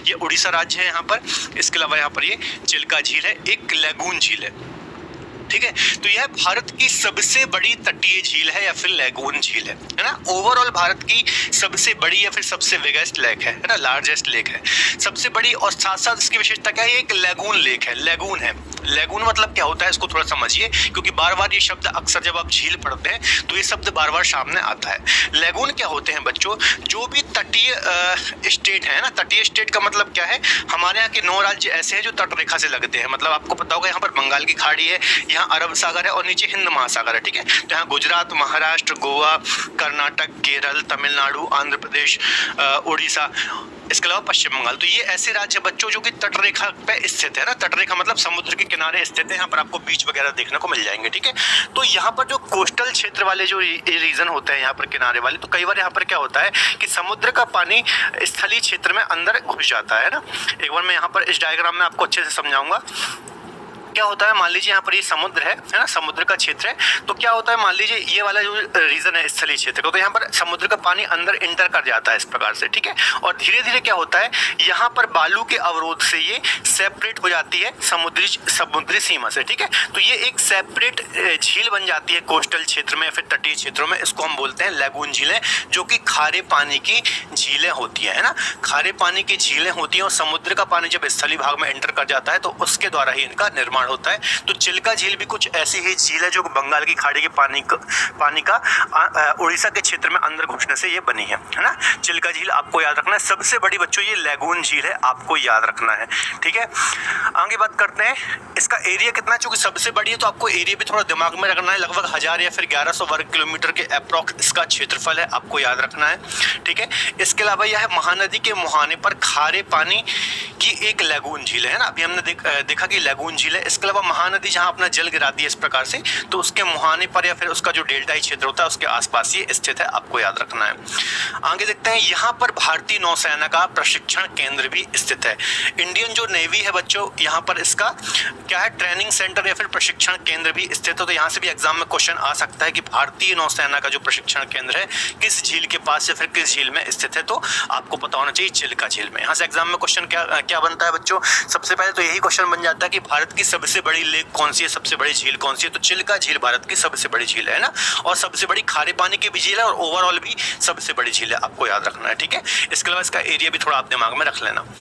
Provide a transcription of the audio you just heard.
ये उड़ीसा राज्य है यहाँ पर। इसके अलावा यहाँ पर ये चिल्का झील है, एक लैगून झील है, ठीक है। तो यह भारत की सबसे बड़ी तटीय झील है या फिर लैगून झील है ना। ओवरऑल भारत की सबसे बड़ी या फिर सबसे बिगेस्ट लेक है ना, लार्जेस्ट लेक है, सबसे बड़ी। और साथ साथ इसकी विशेषता क्या है, एक लैगून लेक है, लैगून है। लैगून मतलब क्या होता है इसको थोड़ा समझिए, क्योंकि बार बार ये शब्द अक्सर जब आप झील पढ़ते हैं तो ये शब्द बार बार सामने आता है। लैगून क्या होते हैं बच्चों, जो भी तटीय स्टेट है ना, तटीय स्टेट का मतलब क्या है, हमारे यहाँ के 9 राज्य ऐसे हैं जो तट रेखा से लगते हैं। मतलब आपको पता होगा यहाँ पर बंगाल की खाड़ी है, यहाँ अरब सागर है और नीचे हिंद महासागर है, ठीक है। तो यहाँ गुजरात, महाराष्ट्र, गोवा, कर्नाटक, केरल, तमिलनाडु, आंध्र प्रदेश, उड़ीसा, इसके अलावा पश्चिम बंगाल। तो ये ऐसे राज्य बच्चों जो कि तट रेखा पे स्थित है ना, तट रेखा मतलब समुद्र के किनारे स्थित है। यहाँ पर आपको बीच वगैरह देखने को मिल जाएंगे, ठीक है। तो यहाँ पर जो कोस्टल क्षेत्र वाले जो रीजन होते हैं यहाँ पर किनारे वाले, तो कई बार यहाँ पर क्या होता है कि समुद्र का पानी स्थलीय क्षेत्र में अंदर घुस जाता है ना। एक बार मैं यहाँ पर इस डायग्राम में आपको अच्छे से समझाऊंगा। क्या होता है, मान लीजिए यहाँ पर ये समुद्र है ना, समुद्र का क्षेत्र है। तो क्या होता है, मान लीजिए ये वाला जो रीजन है स्थलीय क्षेत्र का, तो यहाँ पर समुद्र का पानी अंदर इंटर कर जाता है इस प्रकार से, ठीक है। और धीरे धीरे क्या होता है, यहाँ पर बालू के अवरोध से ये सेपरेट हो जाती है समुद्री सीमा से, ठीक है। तो ये एक सेपरेट झील बन जाती है कोस्टल क्षेत्र में, फिर तटीय क्षेत्रों में। इसको हम बोलते हैं लैगून झीलें, जो कि खारे पानी की झीलें होती है ना, खारे पानी की झीलें होती हैं। और समुद्र का पानी जब स्थलीय भाग में एंटर कर जाता है तो उसके द्वारा ही इनका निर्माण होता है। तो चिल्का झील भी कुछ ऐसी ही झील है जो बंगाल की खाड़ी के पानी का उड़ीसा के क्षेत्र में अंदर घुसने से ये बनी है ना। चिल्का झील आपको याद रखना है। सबसे बड़ी बच्चों ये लैगून झील है, आपको याद रखना है, ठीक है। आगे बात करते हैं इसका एरिया कितना, चूंकि सबसे बड़ी है तो आपको एरिया भी थोड़ा दिमाग में रखना है। लगभग 1000 या फिर 1100 वर्ग किलोमीटर के अप्रॉक्स इसका क्षेत्रफल है, आपको याद रखना है, ठीक है। इसके अलावा यह महानदी के मुहाने पर खारे पानी की एक लैगून झील है ना। अभी हमने देखा कि लैगून झील है। इसके अलावा महानदी जहां अपना जल गिराती है इस प्रकार से, तो उसके मुहाने पर या फिर उसका जो डेल्टाई क्षेत्र होता है उसके आसपास ये स्थित है, आपको याद रखना है। आगे देखते हैं, यहाँ पर भारतीय नौसेना का प्रशिक्षण केंद्र भी स्थित है। इंडियन जो नेवी है बच्चों, यहाँ पर इसका क्या है, ट्रेनिंग सेंटर या फिर प्रशिक्षण केंद्र भी स्थित है। तो यहाँ से भी एग्जाम में क्वेश्चन आ सकता है कि भारतीय नौसेना का जो प्रशिक्षण केंद्र है किस झील के पास या फिर किस झील में स्थित है। तो आपको पता होना चाहिए चिल्का झील में। यहाँ से एग्जाम में क्वेश्चन क्या बनता है बच्चों, सबसे पहले तो यही क्वेश्चन बन जाता है कि भारत की सबसे बड़ी लेक कौन सी है, सबसे बड़ी झील कौन सी है। तो चिल्का झील भारत की सबसे बड़ी झील है ना, और सबसे बड़ी खारे पानी की भी झील है और ओवरऑल भी सबसे बड़ी झील है, आपको याद रखना है, ठीक है। इसके अलावा इसका एरिया भी थोड़ा आप दिमाग में रख लेना।